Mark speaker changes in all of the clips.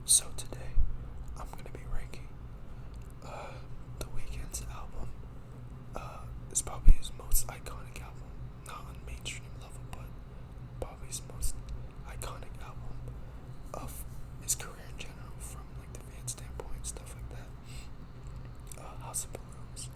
Speaker 1: So today, I'm gonna be ranking the Weeknd's album. It's probably his most iconic album, not on mainstream level, but probably his most iconic album of his career in general, from like the fan standpoint, stuff like that. House of Balloons.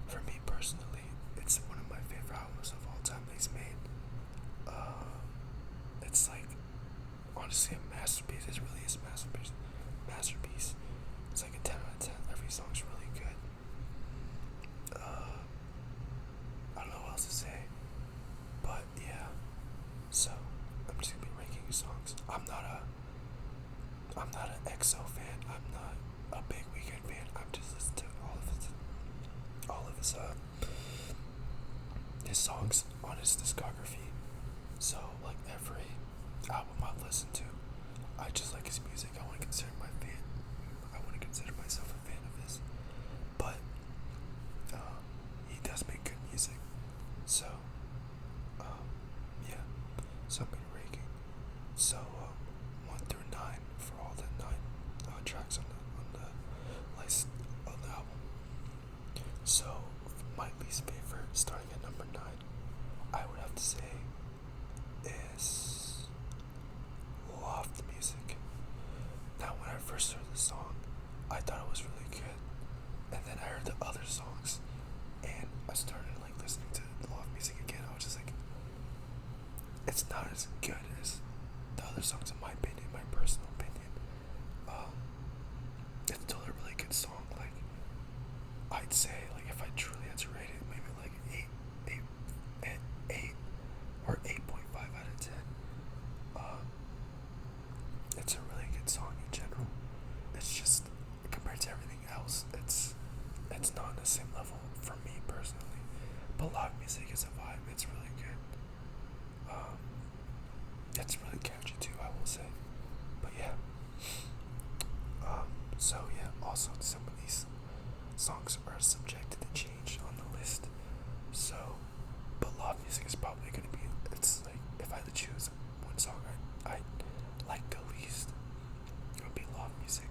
Speaker 1: For me personally, it's one of my favorite albums of all time that he's made. It's like honestly a masterpiece. It really is a masterpiece. Masterpiece. It's like a 10 out of 10. Every song's really good. I don't know what else to say, but yeah. So I'm just gonna be ranking his songs. I'm not an EXO fan. I'm not a big Weekend fan. I'm just listening to all of his songs on his discography. So like every album I've listened to, I just like his music. I want to consider myself a fan of his. But he does make good music. So yeah. So I'm gonna ranking. So 1 through 9 for all the 9 tracks on the list of the album. So my least favorite, starting at number 9, I would have to say is Loft Music. Now, when I first heard the song, I thought it was really good, and then I heard the other songs, and I started like listening to Loft Music again. I was just like, it's not as good as the other songs, in my opinion, my personal opinion. It's still a really good song. Like, I'd say, like, if I truly had to rate it, maybe like 8 or 8.5 out of 10. It's a really good song in general. It's just, compared to everything else, it's not on the same level for me personally. But Loud Music is a vibe. It's really good. It's really catchy too, I will say. But yeah. So yeah. Also, some of these songs are subjected to change on the list. So, but Loud Music is probably gonna be. It's like, if I had to choose one song I like the least, it would be Loud Music.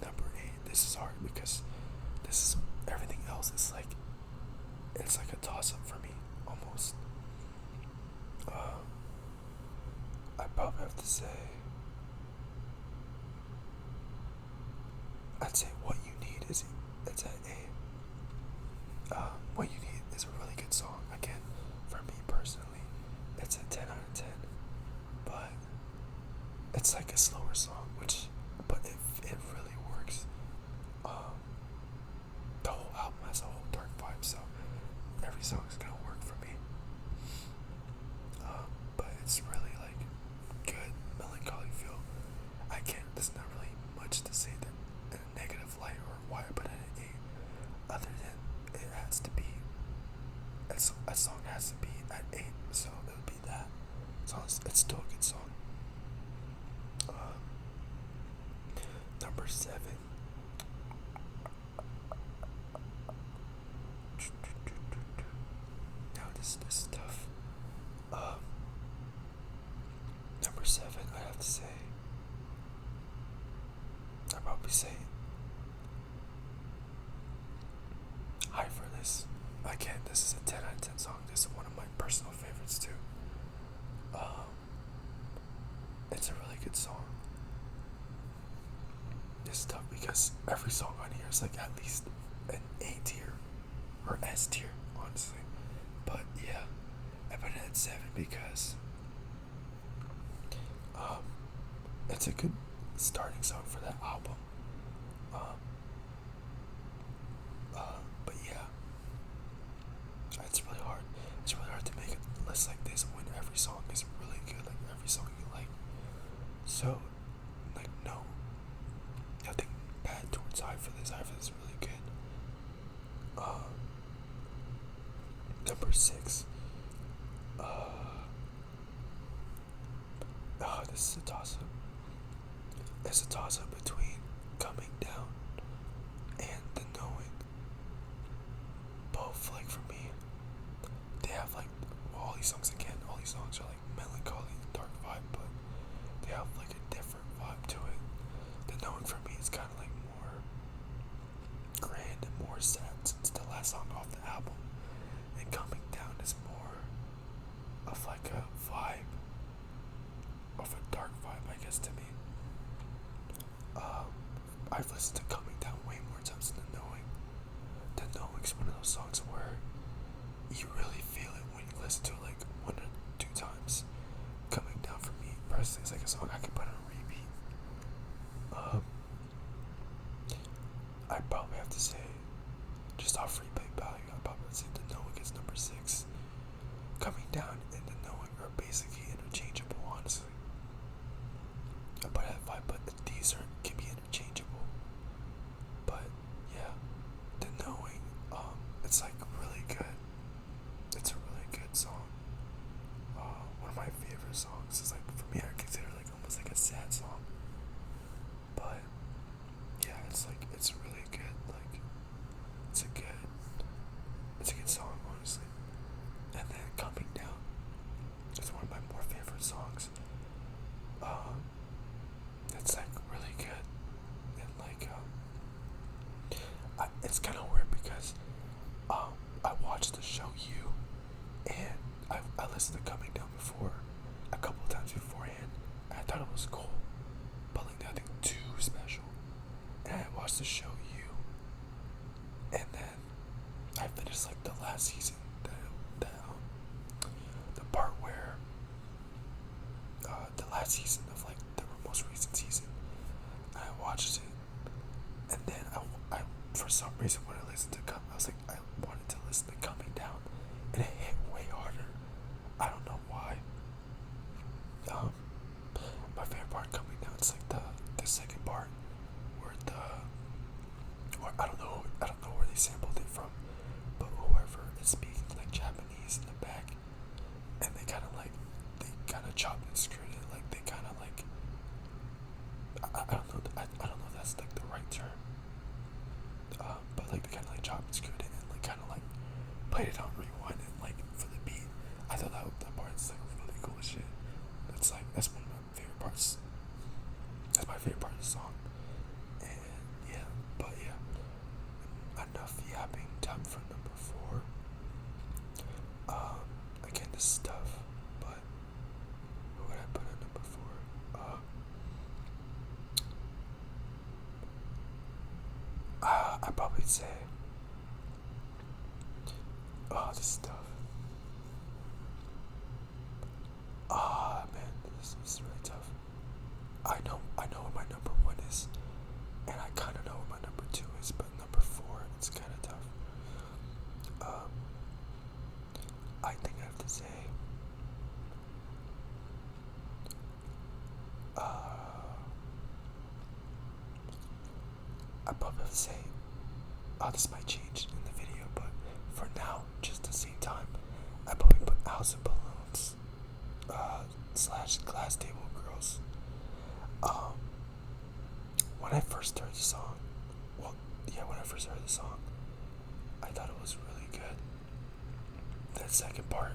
Speaker 1: Number 8. This is hard because this is everything else is like, it's like a toss up for me almost. I probably have to say, I'd say What You Need is it's at A. What You Need is a really good song. Again, for me personally, it's a 10 out of 10. But it's like a slower song, but it really works. The whole album has a whole dark vibe, so every song is gonna work for me. But it's really like good, melancholy feel. There's not really much to say that in a negative light or why I put it at 8, other than it has to be, a song has to be at 8, so it would be that. So it's still a good song. Number 7. Now this is tough. Number 7, I have to say, I'd probably say High for This. Again, this is a 10 out of 10 song. This is one of my personal favorites too. It's a really good song. It's tough because every song on here is like at least an A tier or S tier, honestly. But yeah, I put it at 7 because it's a good starting song for that album. But yeah, it's really hard. It's really hard to make a list like this when every song is really good, like every song you like. So, like, nothing bad towards High for This. High for This is really good. Number 6. This is a toss up. It's a toss up between Coming Down and The Knowing. Both, like, for me, they have like all these songs are like melancholy and dark vibe. favorite songs. It's like for me, I consider it like almost like a sad song, but yeah, it's like it's really good. Like it's a good it's a good song, honestly. And then Coming Down is one of my more favorite songs. It's like really good, and like it's kind of weird because I watched the show You, and I listened to Coming Down before, a couple of times beforehand, and I thought it was cool, but like nothing too special. And I watched the show You, and then I finished like the last season, the part where the last season of like the most recent season. And I watched it, and then I for some reason when I listened to I was like I wanted to listen to Coming Down, and it hit way harder. I don't know why. My favorite part Coming Down is like the second part where I don't know where they sampled it from, but whoever is speaking like Japanese in the back, and they kind of chopped and screwed it, like they kind of like I don't know I don't know if that's like the right term, but like they kind of like chopped and screwed it and like kind of like played it on rewind and like for the beat. I thought that part is like really cool as shit. It's like that's one of my favorite parts. That's my favorite part of the song. And yeah, but yeah, enough yapping. Time for number 4. Again, this is tough, but who would I put at number 4? I'd probably say, this is tough. Man, this is really tough. I know what my number 1 is, and I kind of know what my number 2 is, but number 4, it's kind of tough. I think I have to say, I probably have to say, this might change in the video, but for now, just the same time, I probably put House of Balloons, / Glass Table Girls. When I first heard the song, I thought it was really good. That second part,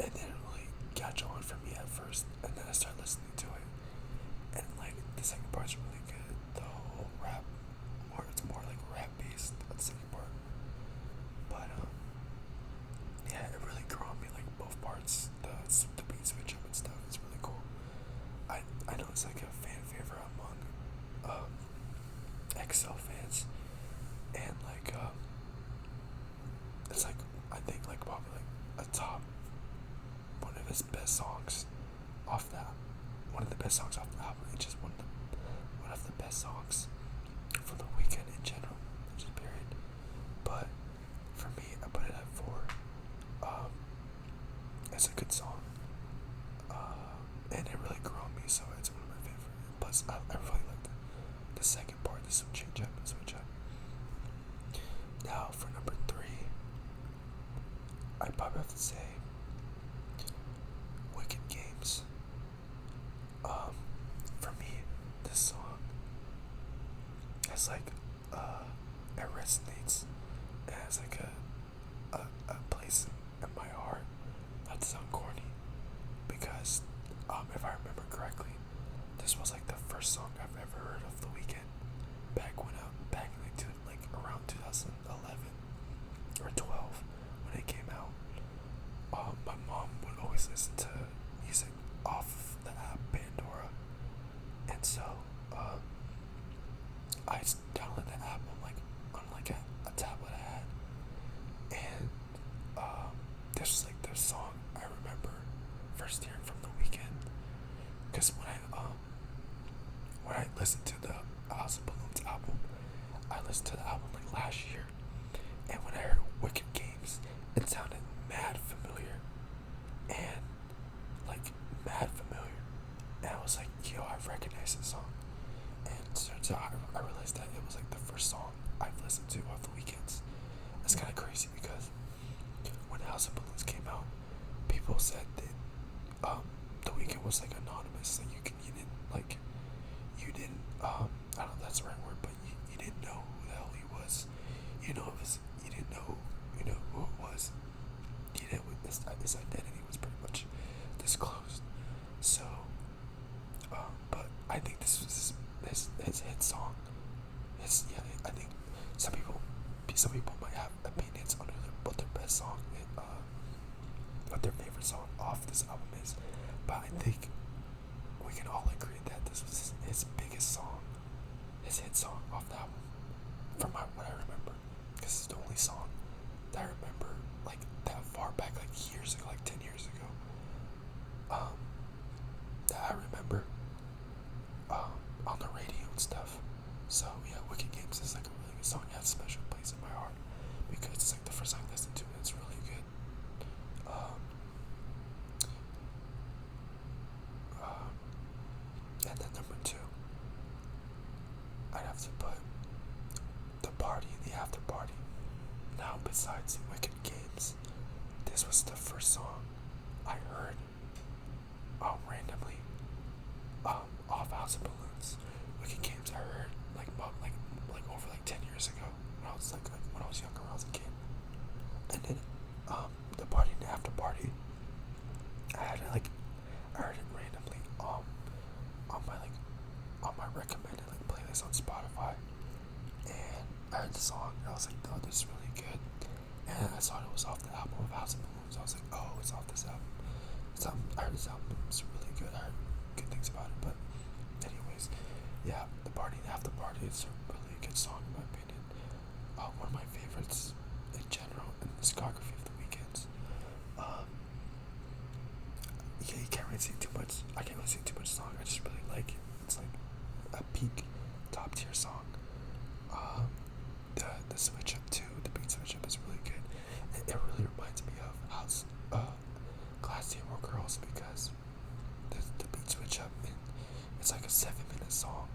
Speaker 1: it didn't really catch on for me at first, and then I started listening to it, and like the second part's really good. The whole rap, it's more like rap based. The second part, but yeah, it really grew on me. Like both parts, the beat switch up and stuff. It's really cool. I know it's like a fan favorite among XL fans, and like it's like I think like probably like a top one of his best songs off that one of the best songs off the album. It's just one of the best songs for the Weeknd in general, just period. But for me, I put it at 4. It's a good song, and it really grew on me, so it's one of my favorite. Plus, I really like the second part, the switch up. Now for number 3, I probably have to say Wicked Games. For me, this song has like it resonates. It has like a place in my heart. Not to sound corny, because if I remember correctly, this was like the first song I've ever heard of The Weeknd back like around 2011 or 12 when it came out. My mom would always listen to music off of the app Pandora, and so I downloaded the app on a tablet I had, and this was like the song I remember first hearing from The Weeknd, because when I listened to the House of Balloons album, I listened to the album like last year, and when I heard Wicked Games, it sounded mad familiar, and I was like, yo, I recognize this song. And so I realized that it was like the first song I've listened to of The Weeknd's. It's kind of crazy because when House of Balloons came out, people said that The it was like anonymous. Like you didn't like, you didn't I don't know if that's the right word, but you didn't know who the hell he was. You know, it was you didn't know who it was. You didn't his identity was pretty much disclosed. So, but I think this was his hit song. I think some people might have opinions on what their best song, what their favorite song off this album is, but I think we can all agree that this was his biggest song, his hit song off the album, from what I remember, because it's the only song that I remember like that far back, like years ago, like 10 years ago, that I remember on the radio and stuff. So yeah, Wicked Games is like a really good song. It has a special place in my heart because it's like the first time I listened to it. It's really good. And then number 2, I'd have to put The Party and the After Party. Now, besides Wicked Games, this was the first song I heard randomly off House of Balloons. Wicked Games I heard like over like 10 years ago when I was when I was younger, when I was a kid. And then The Party and the After Party, I heard it randomly on my recommended like playlist on Spotify, and I heard the song and I was like, oh, this is really good. And I saw it was off the album of House of Balloons. I was like, oh, it's off this album. I heard this album was really good. I heard good things about it. But anyways, yeah, The Party and After Party is a really good song in my opinion. One of my favorites in general in the discography of the Weeknd's. Yeah, you can't really say too much. I can't really say too much song. I just really like it. It's like a peak, top tier song. The switch up too, the beat switch up is really good. It really reminds me of House, Glass Table Girls, because the beat switch up, and it's like a 7-minute song.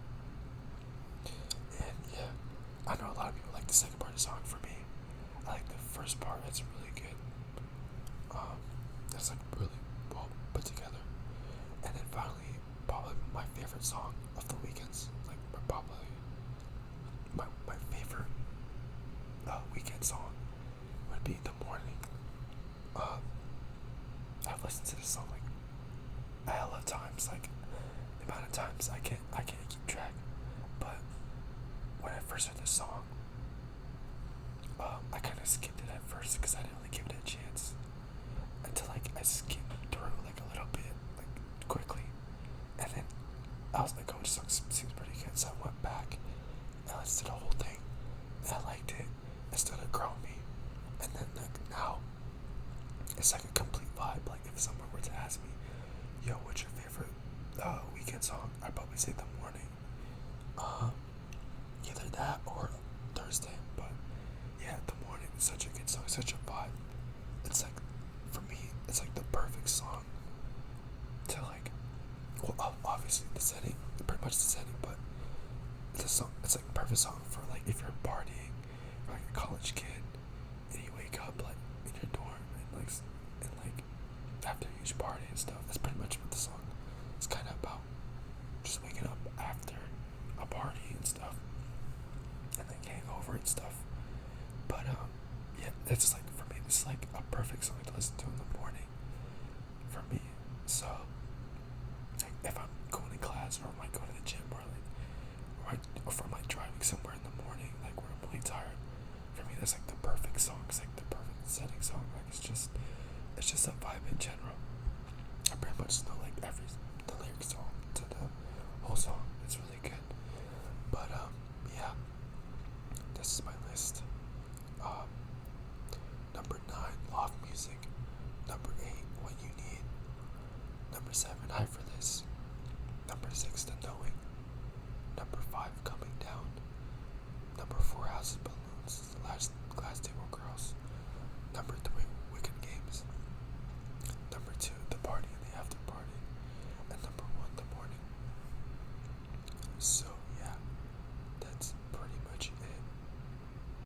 Speaker 1: And yeah, I know a lot of people like the second part of the song. For me, I like the first part. It's really good. It's like really well put together. And then finally, probably my favorite song of the Weeknd's, like probably my favorite Weeknd song would be The Morning. I've listened to this song like a hell of times, like the amount of times I can't keep track. But when I first heard this song, I kind of skipped it at first because I didn't really give it a chance until like I skimmed through like a little bit, like quickly, and then I was like, oh, this song seems pretty good. So I went back and listened to the whole thing, and I liked it. It started growing me, and then like now, it's like a complete vibe. Like if someone were to ask me, yo, what's your favorite Weeknd song? I'd probably say The Morning. Either that or Thursday. But yeah, The Morning is such a good song, such a vibe. It's like, for me, it's like the perfect song to like, well, obviously the setting, pretty much the setting, but it's a song. It's like a perfect song for like if you're partying, for like a college kid, and you wake up like in your dorm and like after a huge party and stuff. That's pretty much what the song is kind of about. Just waking up after a party and stuff, and then getting over it and stuff. But yeah, it's like for me, this is like a perfect song to listen to in the morning for me. So like if I'm going to class or I might go to the gym or if I'm like driving somewhere in the morning, like where I'm really tired, for me that's like the perfect song. It's like the perfect setting song. Like it's just a vibe in general. I pretty much know like the lyrics song to the whole song. It's really good. But yeah, this is my list.